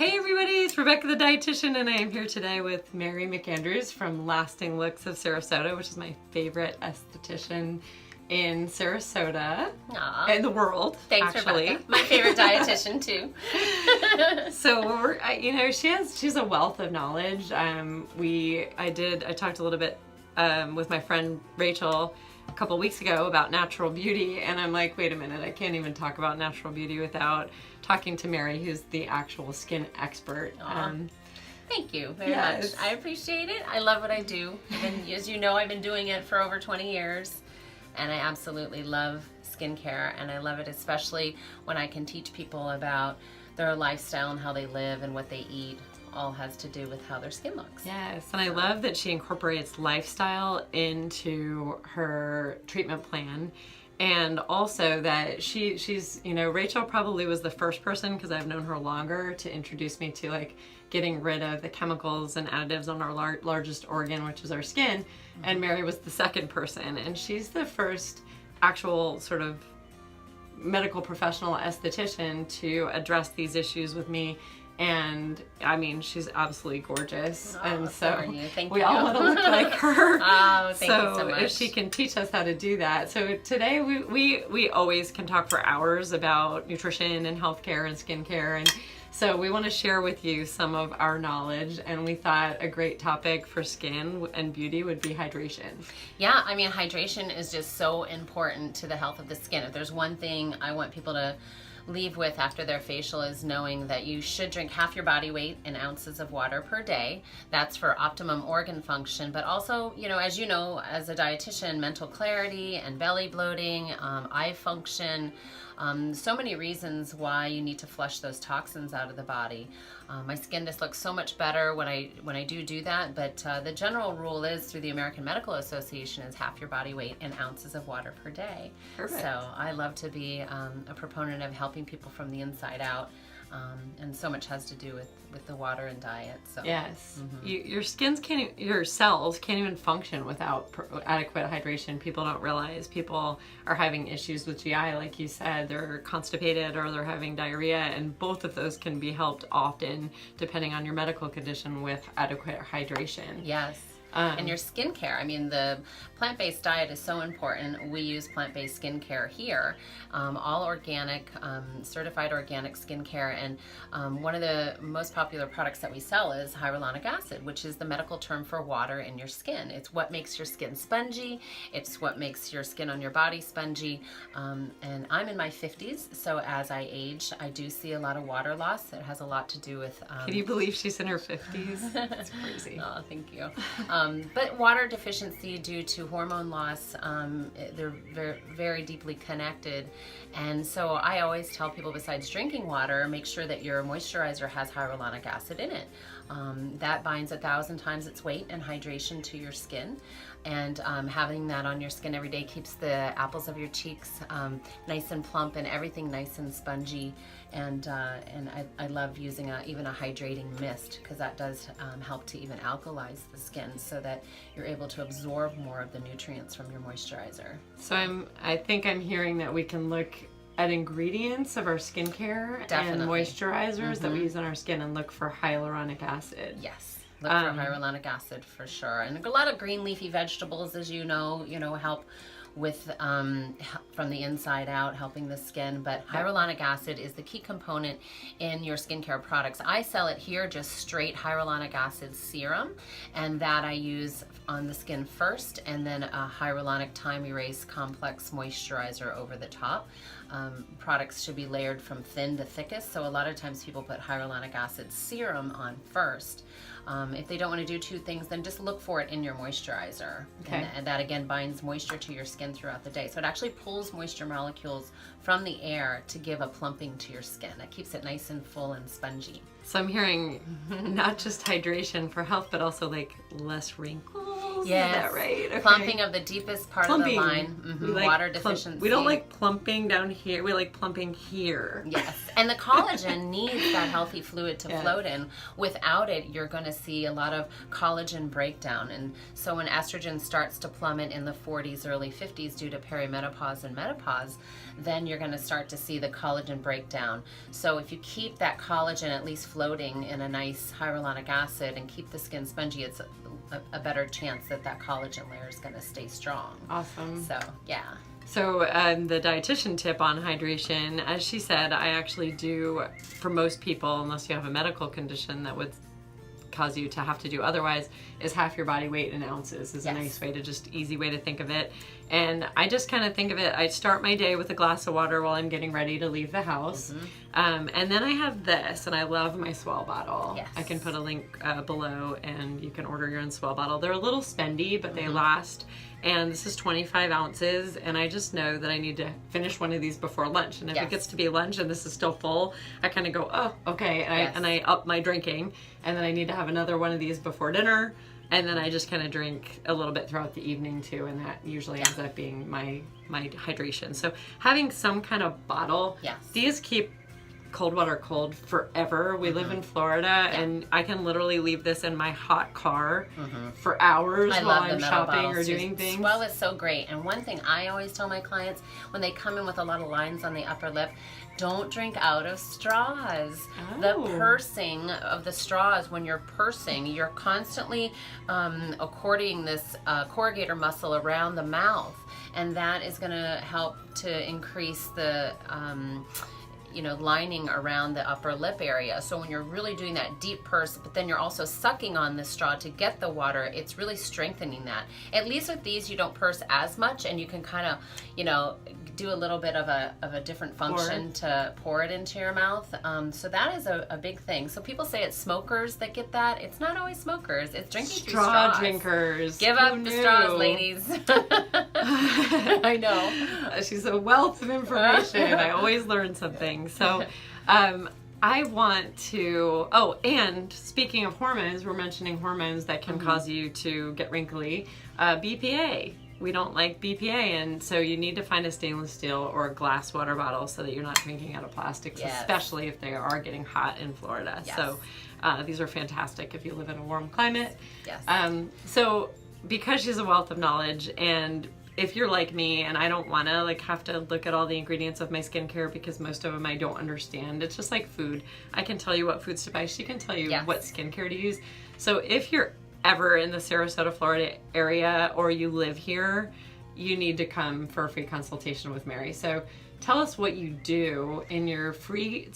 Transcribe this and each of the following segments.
Hey everybody, it's Rebecca the Dietitian, and I am here today with Mary McAndrews from Lasting Looks of Sarasota, which is my favorite esthetician in Sarasota. Aww. In the world. Thanks, actually. Rebecca. My favorite dietitian too. So she's a wealth of knowledge. I talked a little bit with my friend Rachel a couple weeks ago about natural beauty, and I'm like, wait a minute, I can't even talk about natural beauty without talking to Mary, who's the actual skin expert. Thank you very much. I appreciate it. I love what I do. As you know, I've been doing it for over 20 years, and I absolutely love skincare, and I love it especially when I can teach people about their lifestyle and how they live and what they eat. All has to do with how their skin looks. Yes, and I love that she incorporates lifestyle into her treatment plan, and also that she's Rachel probably was the first person, because I've known her longer, to introduce me to like getting rid of the chemicals and additives on our largest organ, which is our skin. And Mary was the second person, and she's the first actual sort of medical professional esthetician to address these issues with me. And I mean, she's absolutely gorgeous, and so we all want to look like her. Oh, thank you so much. If she can teach us how to do that. So today we always can talk for hours about nutrition and healthcare and skincare, and so we want to share with you some of our knowledge, and we thought a great topic for skin and beauty would be hydration. Yeah, I mean, hydration is just so important to the health of the skin. If there's one thing I want people to leave with after their facial is knowing that you should drink half your body weight in ounces of water per day. That's for optimum organ function, but also, as you know, as a dietitian, mental clarity and belly bloating, eye function, so many reasons why you need to flush those toxins out of the body. My skin just looks so much better when I do that, but the general rule is through the American Medical Association is half your body weight in ounces of water per day. Perfect. So I love to be a proponent of helping people from the inside out, and so much has to do with the water and diet. So yes, your your cells can't even function without adequate hydration. People don't realize people are having issues with GI, like you said. They're constipated or they're having diarrhea, and both of those can be helped often, depending on your medical condition, with adequate hydration. Yes. And your skincare. I mean, the plant-based diet is so important. We use plant-based skincare here, all organic, certified organic skincare. And one of the most popular products that we sell is hyaluronic acid, which is the medical term for water in your skin. It's what makes your skin spongy. It's what makes your skin on your body spongy. And I'm in my 50s, so as I age, I do see a lot of water loss. It has a lot to do with... Can you believe she's in her 50s? That's crazy. Oh, thank you. But water deficiency due to hormone loss, they're very, very deeply connected. And so I always tell people, besides drinking water, make sure that your moisturizer has hyaluronic acid in it. That binds 1,000 times its weight in hydration to your skin. And having that on your skin every day keeps the apples of your cheeks nice and plump and everything nice and spongy. And I love using even a hydrating mist, because that does help to even alkalize the skin so that you're able to absorb more of the nutrients from your moisturizer. So I think I'm hearing that we can look at ingredients of our skincare and moisturizers that we use on our skin and look for hyaluronic acid. Yes. Look for hyaluronic acid for sure. And a lot of green leafy vegetables, as you know, help with from the inside out, helping the skin. But hyaluronic acid is the key component in your skincare products. I sell it here just straight hyaluronic acid serum, and that I use on the skin first, and then a hyaluronic time erase complex moisturizer over the top. Products should be layered from thin to thickest, so a lot of times people put hyaluronic acid serum on first. If they don't want to do two things, then just look for it in your moisturizer. Okay. And that again binds moisture to your skin throughout the day. So it actually pulls moisture molecules from the air to give a plumping to your skin. That keeps it nice and full and spongy. So I'm hearing not just hydration for health, but also like less wrinkles. muscles? Yes. Is that right? Okay. Plumping of the deepest part Plumping. of the line. We like Water deficiency. We don't like plumping down here. We like plumping here. Yes. And the collagen needs that healthy fluid to float in. Without it, you're going to see a lot of collagen breakdown. And so when estrogen starts to plummet in the 40s, early 50s due to perimenopause and menopause, then you're going to start to see the collagen breakdown. So if you keep that collagen at least floating in a nice hyaluronic acid and keep the skin spongy, it's a better chance that that collagen layer is going to stay strong. Awesome. So, yeah. So the dietitian tip on hydration, as she said, I actually do, for most people, unless you have a medical condition that would cause you to have to do otherwise, is half your body weight in ounces is a nice way to just easy way to think of it. And I just kind of think of it, I start my day with a glass of water while I'm getting ready to leave the house. And then I have this, and I love my Swell bottle. I can put a link below, and you can order your own Swell bottle. They're a little spendy, but they last. And this is 25 ounces, and I just know that I need to finish one of these before lunch. And if it gets to be lunch and this is still full, I kind of go, oh, okay, and I up my drinking. And then I need to have another one of these before dinner. And then I just kind of drink a little bit throughout the evening too, and that usually ends up being my hydration. So having some kind of bottle, these keep cold water cold forever. We live in Florida, and I can literally leave this in my hot car for hours while I'm shopping or doing things. Swell is so great. And one thing I always tell my clients when they come in with a lot of lines on the upper lip, don't drink out of straws. The pursing of the straws, when you're pursing, you're constantly according this corrugator muscle around the mouth, and that is going to help to increase the lining around the upper lip area. So when you're really doing that deep purse, but then you're also sucking on the straw to get the water, it's really strengthening that. At least with these, you don't purse as much, and you can kind of, do a little bit of a different function to pour it into your mouth. So that is a big thing. So people say it's smokers that get that. It's not always smokers. It's drinking through straws. Straw drinkers. Give up the straws, ladies. I know. She's a wealth of information. I always learn something. So I want to, and speaking of hormones, we're mentioning hormones that can cause you to get wrinkly. BPA. We don't like BPA, and so you need to find a stainless steel or a glass water bottle so that you're not drinking out of plastics, especially if they are getting hot in Florida. So these are fantastic if you live in a warm climate. So because she's a wealth of knowledge, and if you're like me and I don't want to have to look at all the ingredients of my skincare because most of them I don't understand. It's just like food. I can tell you what foods to buy. She can tell you what skincare to use. So if you're ever in the Sarasota, Florida area, or you live here, you need to come for a free consultation with Mary. So tell us what you do in your free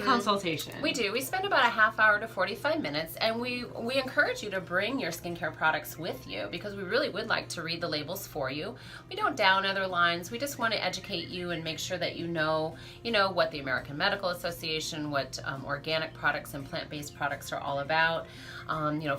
consultation. We do. We spend about a half hour to 45 minutes, and we encourage you to bring your skincare products with you because we really would like to read the labels for you. We don't down other lines. We just want to educate you and make sure that you know what the American Medical Association, what organic products and plant-based products are all about.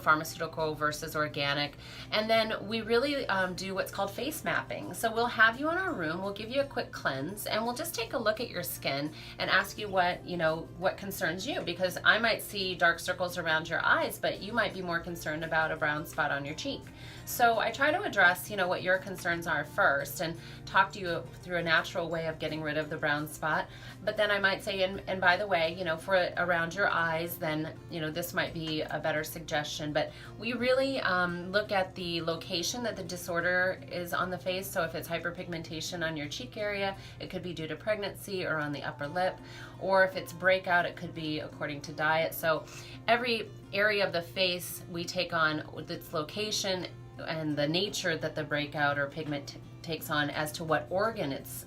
Pharmaceutical versus organic. And then we really do what's called face mapping. So we'll have you in our room, we'll give you a quick cleanse, and we'll just take a look at your skin and ask you what concerns you, because I might see dark circles around your eyes, but you might be more concerned about a brown spot on your cheek. So I try to address, what your concerns are first and talk to you through a natural way of getting rid of the brown spot. But then I might say, and by the way, for around your eyes, then, this might be a better suggestion. But we really look at the location that the disorder is on the face. So if it's hyperpigmentation on your cheek area, it could be due to pregnancy or on the upper lip. Or if it's breakout, it could be according to diet. So every area of the face we take on with its location and the nature that the breakout or pigment takes on as to what organ it's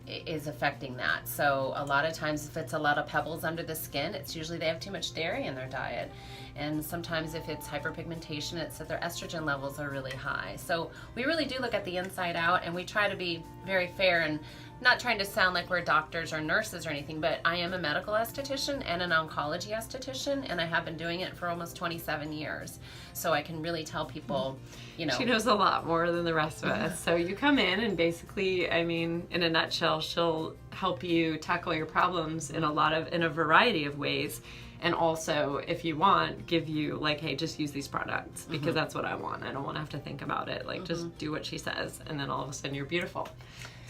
is affecting that. So a lot of times if it's a lot of pebbles under the skin, it's usually they have too much dairy in their diet. And sometimes if it's hyperpigmentation, it's that their estrogen levels are really high. So we really do look at the inside out, and we try to be very fair and not trying to sound like we're doctors or nurses or anything, but I am a medical esthetician and an oncology esthetician, and I have been doing it for almost 27 years. So I can really tell people, She knows a lot more than the rest of us. So you come in and basically, in a nutshell, she'll help you tackle your problems in a variety of ways. and also, if you want, give you like, hey, just use these products because that's what I want. I don't want to have to think about it. Like, just do what she says, and then all of a sudden you're beautiful.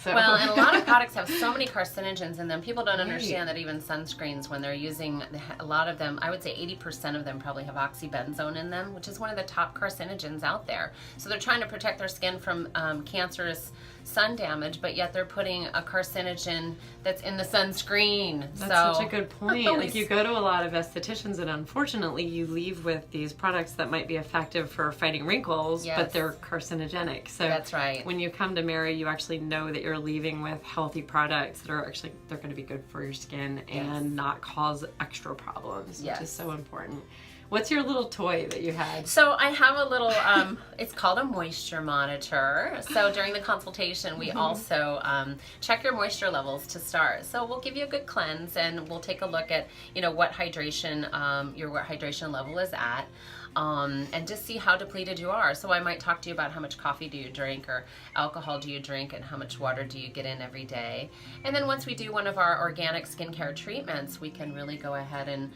So. Well, and a lot of products have so many carcinogens in them. People don't understand that even sunscreens, when they're using a lot of them, I would say 80% of them probably have oxybenzone in them, which is one of the top carcinogens out there. So they're trying to protect their skin from cancerous sun damage, but yet they're putting a carcinogen that's in the sunscreen. That's such a good point. Like, you go to a lot of estheticians and unfortunately you leave with these products that might be effective for fighting wrinkles, but they're carcinogenic. So that's right. When you come to Mary, you actually know that you're leaving with healthy products that are actually, they're going to be good for your skin and not cause extra problems, which is so important. What's your little toy that you had? So I have a little, it's called a moisture monitor. So during the consultation, we also check your moisture levels to start. So we'll give you a good cleanse and we'll take a look at, you know, what hydration, your hydration level is at. And just see how depleted you are. So I might talk to you about how much coffee do you drink or alcohol do you drink and how much water do you get in every day. And then once we do one of our organic skincare treatments, we can really go ahead and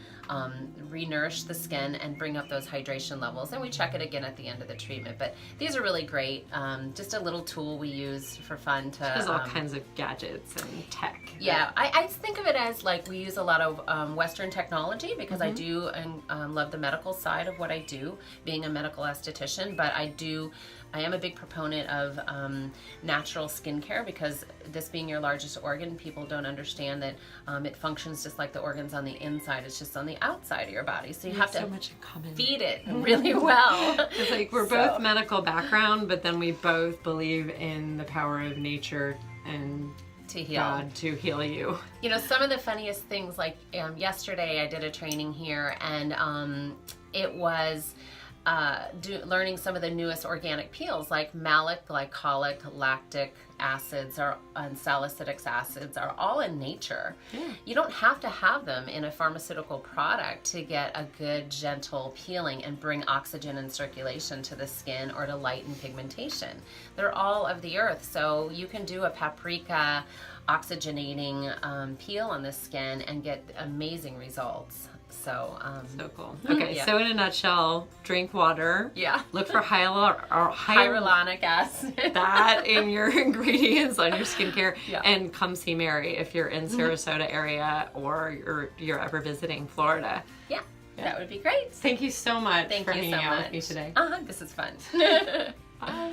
re-nourish the skin and bring up those hydration levels. And we check it again at the end of the treatment. But these are really great. Just a little tool we use for fun to... There's all kinds of gadgets and tech. Yeah, I think of it as like we use a lot of Western technology because I do and love the medical side of what I do, being a medical esthetician, but I am a big proponent of natural skincare because this being your largest organ, people don't understand that it functions just like the organs on the inside. It's just on the outside of your body. So you have to so much in common. Feed it really well. It's like we're both medical background, but then we both believe in the power of nature and to heal. God to heal you. You know, some of the funniest things, like yesterday I did a training here and it was learning some of the newest organic peels like malic, glycolic, lactic acids and salicylic acids are all in nature. You don't have to have them in a pharmaceutical product to get a good gentle peeling and bring oxygen and circulation to the skin or to lighten pigmentation. They're all of the earth, so you can do a paprika oxygenating peel on the skin and get amazing results. So cool. Okay, so in a nutshell, drink water. Yeah. Look for hyaluronic acid. That in your ingredients on your skincare. Yeah. And come see Mary if you're in Sarasota area or you're ever visiting Florida. Yeah, that would be great. Thank you so much for hanging out with me today. This is fun. Bye.